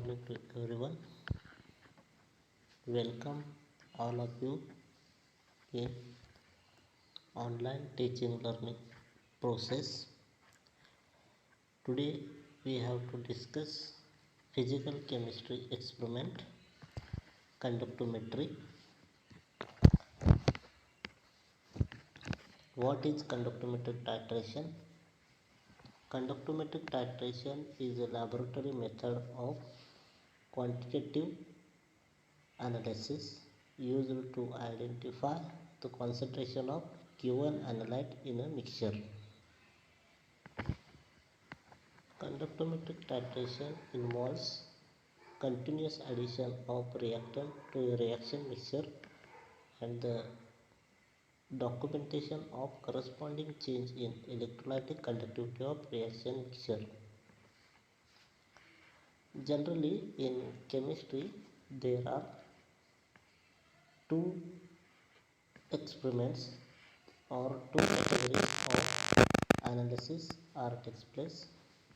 morning to everyone. Welcome all of you in online teaching learning process. Today we have to discuss physical chemistry experiment conductometry. What is conductometric titration? Conductometric titration is a laboratory method of quantitative analysis used to identify the concentration of given analyte in a mixture. Conductometric titration involves continuous addition of reactant to a reaction mixture and the documentation of corresponding change in electrolytic conductivity of reaction mixture. Generally, in chemistry, there are two experiments or two categories of analysis are takes place.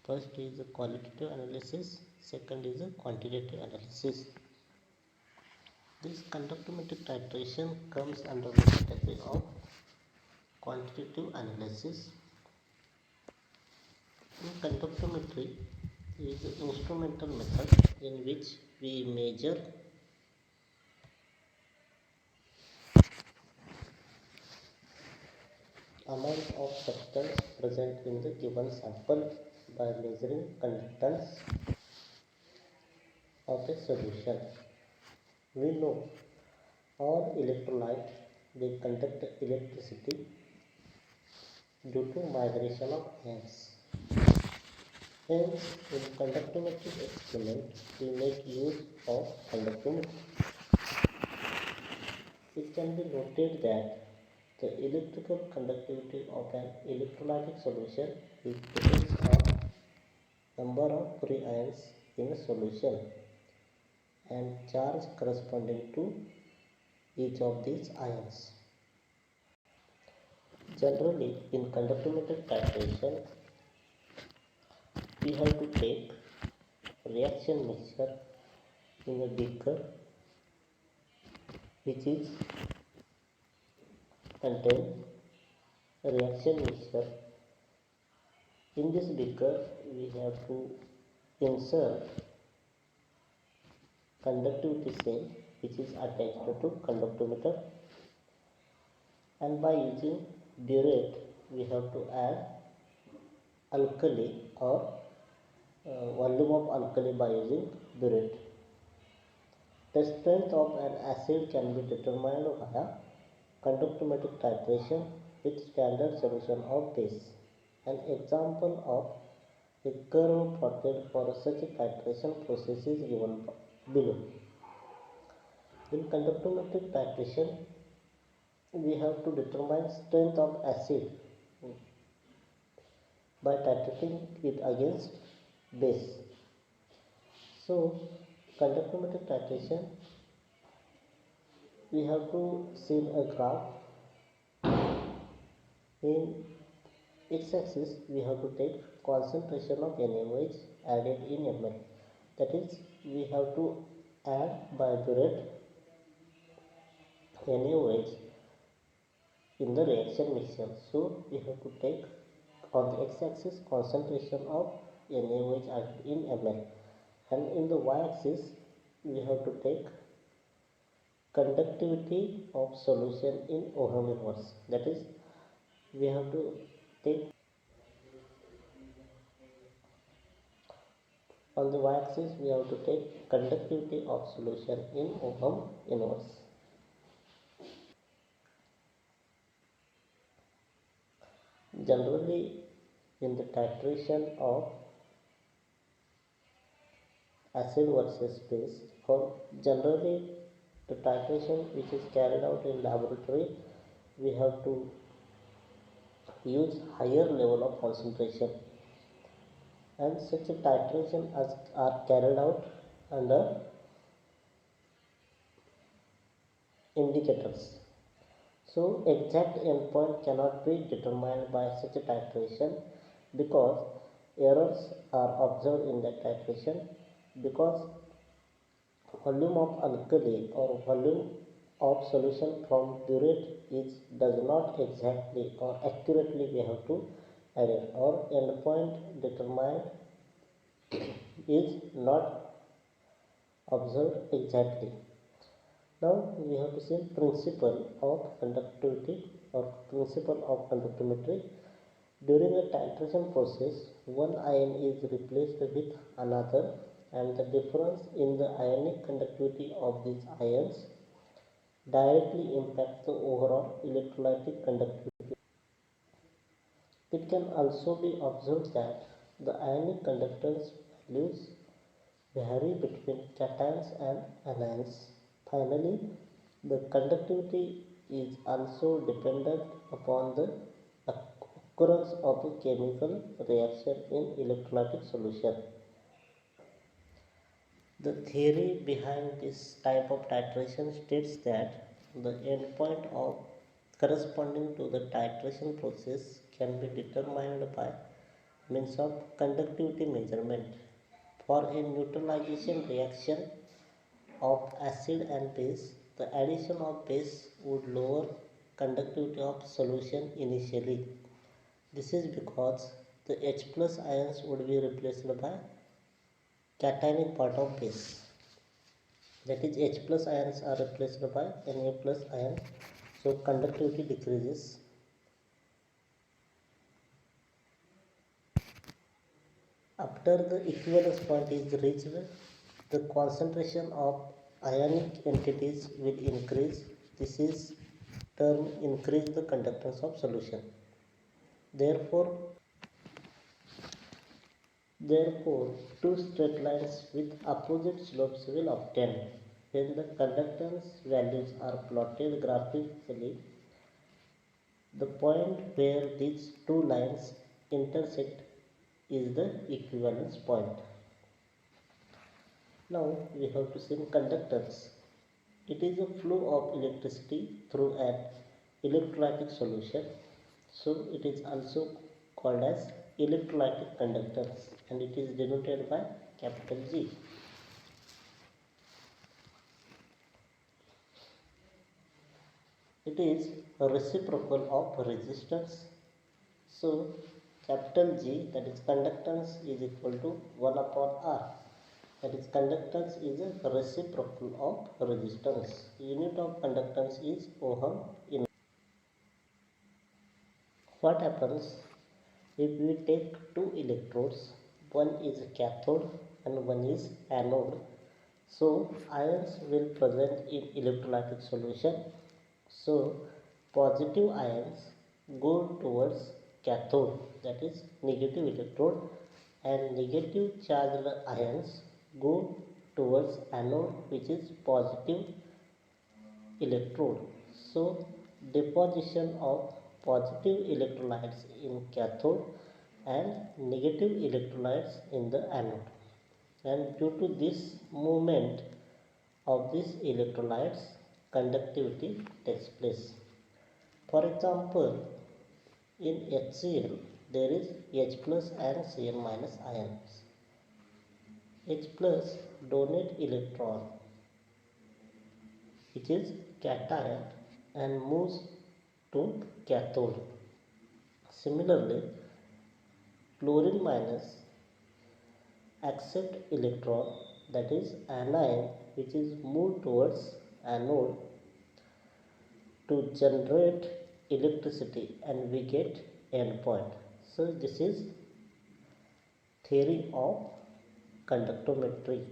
First is a qualitative analysis, second is a quantitative analysis. This conductometric titration comes under the category of quantitative analysis. In conductometry is an instrumental method in which we measure amount of substance present in the given sample by measuring conductance of a solution. We know all electrolytes they conduct electricity due to migration of ions. Hence, in conductometric experiment, we make use of conductometry. It can be noted that the electrical conductivity of an electrolytic solution is depends on number of free ions in a solution and charge corresponding to each of these ions. Generally, in conductometric titration, we have to take reaction mixture in a beaker which is contain reaction mixture. In this beaker, we have to insert conductivity cell which is attached to conductometer, and by using burette we have to add alkali or volume of alkali by using burette. The strength of an acid can be determined via conductometric titration with standard solution of base. An example of a curve plotted for such a titration process is given below. In conductometric titration, we have to determine strength of acid by titrating it against base. So, conductometric titration, we have to see a graph. In x-axis, we have to take concentration of NaOH added in ml. That is, we have to add by burette NaOH in the reaction mixture. So, we have to take on the x-axis concentration of NaOH added in ml, and in the y-axis we have to take conductivity of solution in Ohm inverse. That is, we have to take on the y-axis we have to take conductivity of solution in Ohm inverse. Generally, in the titration of acid versus base, for generally the titration which is carried out in laboratory, we have to use higher level of concentration, and such a titration are carried out under indicators. So exact endpoint cannot be determined by such a titration because errors are observed in that titration because volume of alkali or volume of solution from burette is does not exactly or accurately we have to add it, or endpoint determined is not observed exactly. Now we have to see principle of conductivity or principle of conductometry. During a titration process, one ion is replaced with another, and the difference in the ionic conductivity of these ions directly impacts the overall electrolytic conductivity. It can also be observed that the ionic conductance values vary between cations and anions. Finally, the conductivity is also dependent upon the occurrence of a chemical reaction in electrolytic solution. The theory behind this type of titration states that the endpoint of corresponding to the titration process can be determined by means of conductivity measurement. For a neutralization reaction of acid and base, the addition of base would lower conductivity of solution initially. This is because the H plus ions would be replaced by cationic part of base. That is, H plus ions are replaced by Na plus ions, so conductivity decreases. After the equivalence point is reached, the concentration of ionic entities will increase. This is term increase the conductance of solution. Therefore, two straight lines with opposite slopes will obtain. When the conductance values are plotted graphically, the point where these two lines intersect is the equivalence point. Now we have to see conductance. It is a flow of electricity through an electrolytic solution. So it is also called as electrolytic conductance, and it is denoted by capital G. It is a reciprocal of resistance. So capital G, that is conductance, is equal to 1 upon R. That is, conductance is a reciprocal of resistance. Unit of conductance is ohm in. What happens if we take two electrodes? One is cathode and one is anode. So ions will present in electrolytic solution. So positive ions go towards cathode, that is negative electrode, and negative charged ions go towards anode, which is positive electrode. So deposition of positive electrolytes in cathode and negative electrolytes in the anode, and due to this movement of these electrolytes, conductivity takes place. For example, in HCl there is H plus and Cl minus ions. H plus donate electron, which is cation, and moves to cathode. Similarly, chlorine minus accept electron, that is anion, which is moved towards anode to generate electricity, and we get endpoint. So this is theory of conductometry.